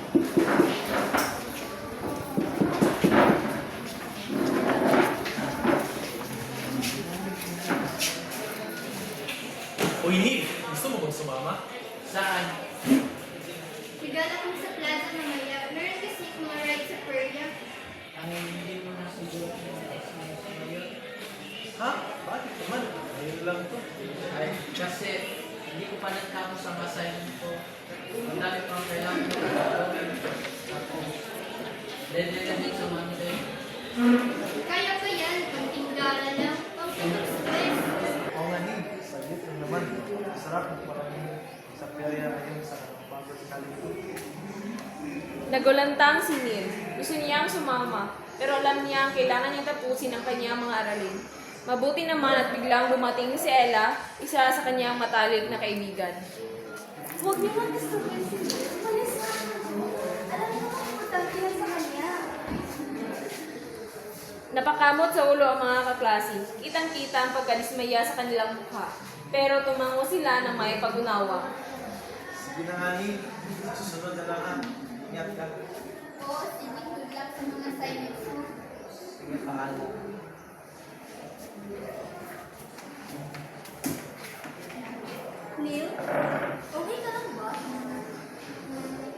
Uy, Nick! Gusto mo bang sumama? Saan? Regala kami sa plaza mamaya. Meron kasi mga rides sa Perla. Ang hindi mo na siguro ngayon. Ha? Bakit naman? Ayun lang to. Ay, kasi hindi ko pa nagkamo sa assignment ko. Ang dami pang kailangan ko gagawin. Tapos, deadline sa Monday. Kaya pa yan. Konting gala lang. Huwag ka mag-stress. Oo nga, Nick. Saglit lang naman. Sarap ng maraming sa perya ngayon sa Barbers College. Nagulantang si Neil. Gusto niyang sumama, pero alam niya kailangan niyang tapusin ang kanyang mga aralin. Mabuti naman at biglang dumating si Ella, isa sa kanyang matalik na kaibigan. Huwag niyo mag-stress si Neil. Malis na. Alam mo kung importante yan sa kanya. Napakamot sa ulo ang mga kaklase. Kitang-kita ang pagkadismaya sa kanilang mukha. Pero tumango sila ng may pag-unawa. Sige na nga, Nick. Susunod na lang ha. Ingat ka. Oo, sige. Good luck sa mga assignments mo. Sige, paalam. Neil? Okay ka lang ba?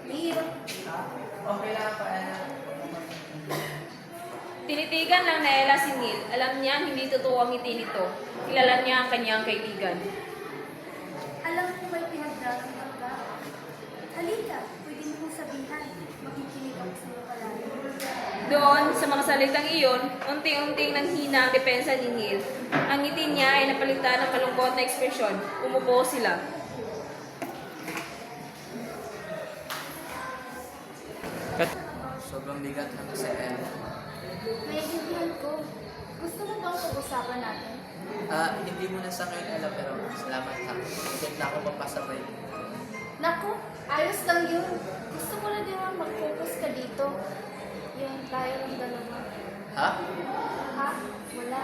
Neil? Okay lang pa, Ella. Tinitigan lang na Ella si Neil. Alam niya hindi totoo ang ngiti nito. Kilala niya ang kanyang kaibigan. Alam ko may pinagdarating ka. Halika, pwede mo kong sabihan. Makikinig ako sa iyo palagi. Doon, sa mga salitang iyon, unti-unting nanghina ang depensa ni Neil. Ang ngiti niya ay napalitan ng malungkot na ekspresyon. Umupo sila. Sobrang bigat na kasi, Ella. Naiintindihan ko. Gusto mo bang pag-usapan natin? Hindi mo na sa akin, Ella, pero salamat ha. Hindi na ako papasabay. Naku, ayos lang yun. Gusto ko lang din naman mag-focus ka dito. Yung tayo ng dalawa. Ha? Ha? Wala.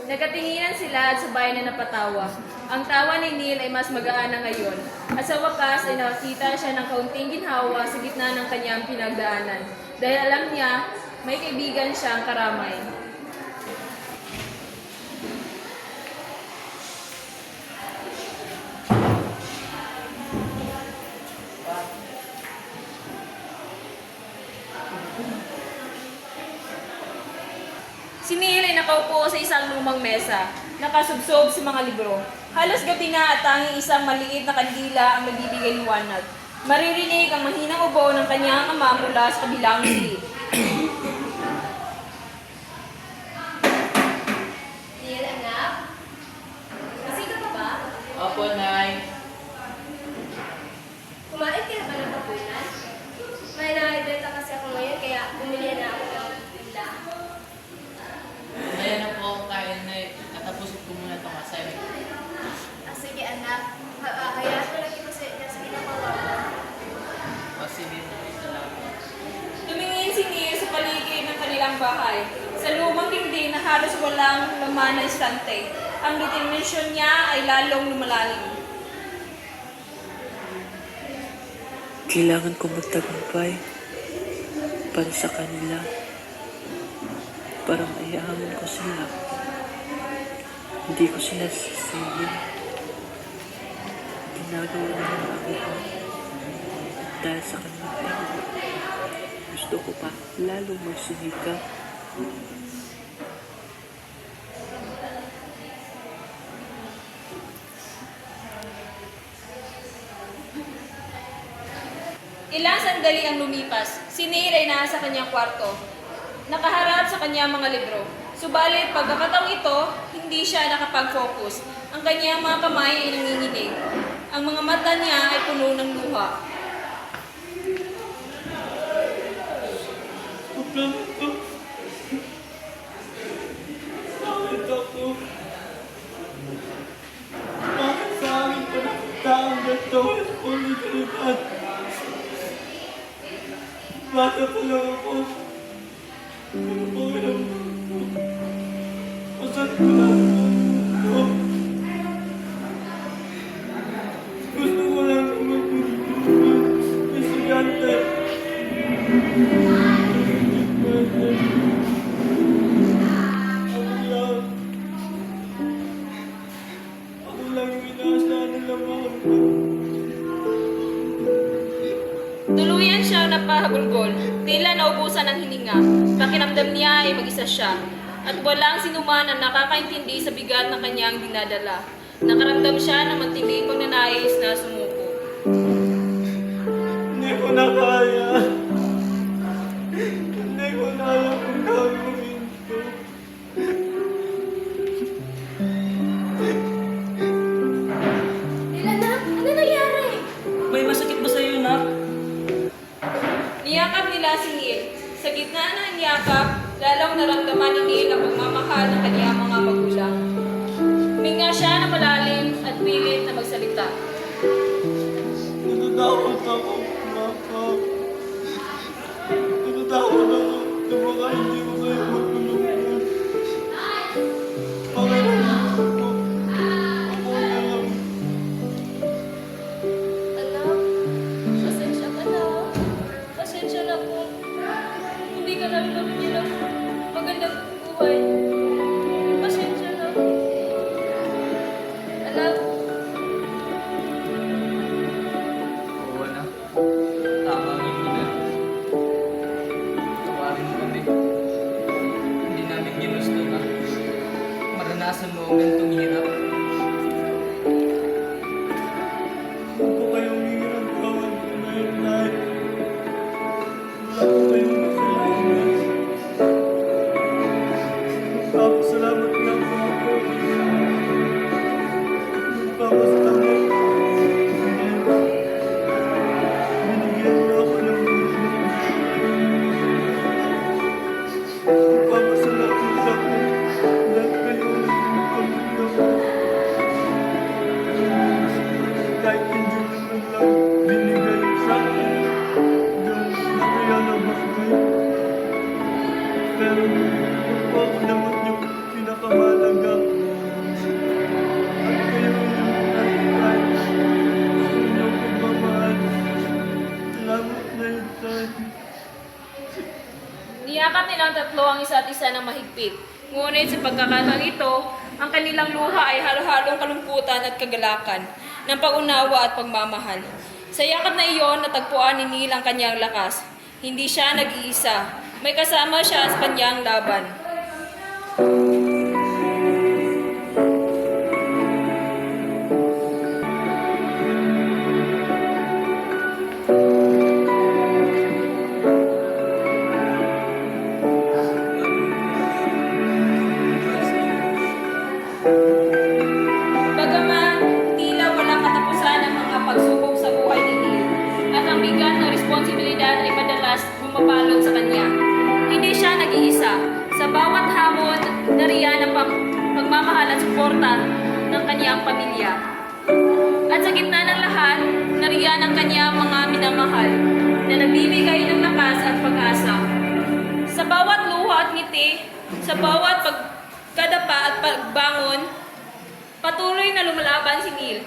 Nagkatinginan sila at sabay na napatawa. Ang tawa ni Neil ay mas magaan na ngayon. At sa wakas ay nakakita siya ng kaunting ginhawa sa gitna ng kanyang pinagdaanan. Dahil alam niya, may kaibigan siyang karamay. Si Neil ay nakaupo sa isang lumang mesa, nakasubsob sa mga libro. Halos gabi na at tanging isang maliit na kandila ang nagbibigay liwanag. Maririnig ang mahinang ubo ng kanyang ama mula sa kabilang silid. Neil, anak? Kasi ka pa ba? Opo, Nay. Kumain ka na ba ng papunan? May nakibenta kasi ako ngayon, kaya bumili na ako ng bigla. Ayan na po ako kain, Nay. Natapusin ko muna itong assignment. Sige, anak. Hayaan ko lang ito sa pinapawala. O sige, salamat. Tumingin si Neil sa paligid ng kanilang bahay. Sa lumang dingding na halos walang laman na istante. Ang determinasyon niya ay lalong lumalalim. Kailangan ko magtagumpay para sa kanila. Para maiahon ko sila. Hindi ko sila sisihin. Ginagawa nila ang lahat. Dahil sa kanilang pagod, gusto ko pa lalong magsinika. Ilang sandali ang lumipas. Si Neil ay nasa kanyang kwarto. Nakaharap sa kanyang mga libro. Subalit pagkakataong ito, hindi siya nakapag-focus. Ang kanyang mga kamay ay nanginginig. Ang mga mata niya ay puno ng luha. Bakit ako? Bakit sa akin pa nakataang ganito? Ulit-ulit. Bata pa lang ako. Pero pakiram ko. Masat ko lang ako. Gusto ko lang naman estudyante. Ako lang yung inaasahan nila mga ko. Tuluyan siya napahabulgol, tila naubusan ng hininga. Pakiramdam niya ay mag-isa siya, at walang sinuman ang nakakaintindi sa bigat ng kanyang dinadala. Nakaramdam siya ng matinding pagnanais na sumuko. Hindi ko na kaya. Hindi ko na alam kung gagawin ko. Anak, ano nangyari? May masakit ba sa'yo, Nak? Niyakap nila si Neil. Sa gitna ng niyakap, lalong naramdaman ni Neil ang pagmamahal ng kanyang mga magulang. Huminga siya na malalim at pilit na magsalita. Natatakot ako, Mama. Natatakot ako na baka hindi ko kayo matulungan. Pakiramdam ko, ako na lang. Anak, pasensya ka na. Pasensya na po. Hindi ka namin mabigyan ng magandang buhay. Pasensya na. Anak, Oo na. Tama ang iyong ina. Tawarin mo kami. Hindi namin ginusto na maranasan mo ang ganitong hirap. Huwag ko kayong hingin ang tawad ko na yun, Nay. Wala ko kayong kasalanan. Magpapasalamat lang po ako. Magpapasalamat. Binigyan niyo ako ng buhay. Magpapasalamat ako dahil kayo ang pamilya ko. Kahit hindi naman lang binigay sa akin yung nakilalabas ko yun. Pero magpapasalamat yung pinakamahalaga. At kayo yung nakikay sa inyong pagmamahal. Salamat na yun, Tay. niyakap nilang tatlo ang isa't isa ng mahigpit. Ngunit sa pagkakataong ito, ang kanilang luha ay halo-halong kalungkutan at kagalakan ng pag-unawa at pagmamahal. Sa yakap na iyon, natagpuan ni Neil ang kanyang lakas. Hindi siya nag-iisa. May kasama siya sa kanyang laban. Bagaman tila walang katapusan ang mga pagsubok sa buhay ni Neil at ang bigat ng responsibilidad ay madalas bumabalot sa kanya. Hindi siya nag-iisa. Sa bawat hamon, nariyan ang pagmamahal at suporta ng kanyang pamilya. At sa gitna ng lahat, nariyan ang kanyang mga minamahal na nagbibigay ng lakas at pag-asa. Sa bawat luha at ngiti, sa bawat pagkadapa at pagbangon, patuloy na lumalaban si Neil.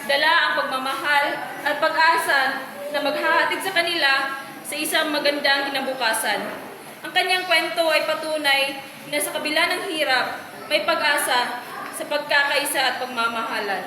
Dala ang pagmamahal at pag-asa na maghahatid sa kanila sa isang magandang kinabukasan. Ang kanyang kwento ay patunay na sa kabila ng hirap, may pag-asa sa pagkakaisa at pagmamahalan.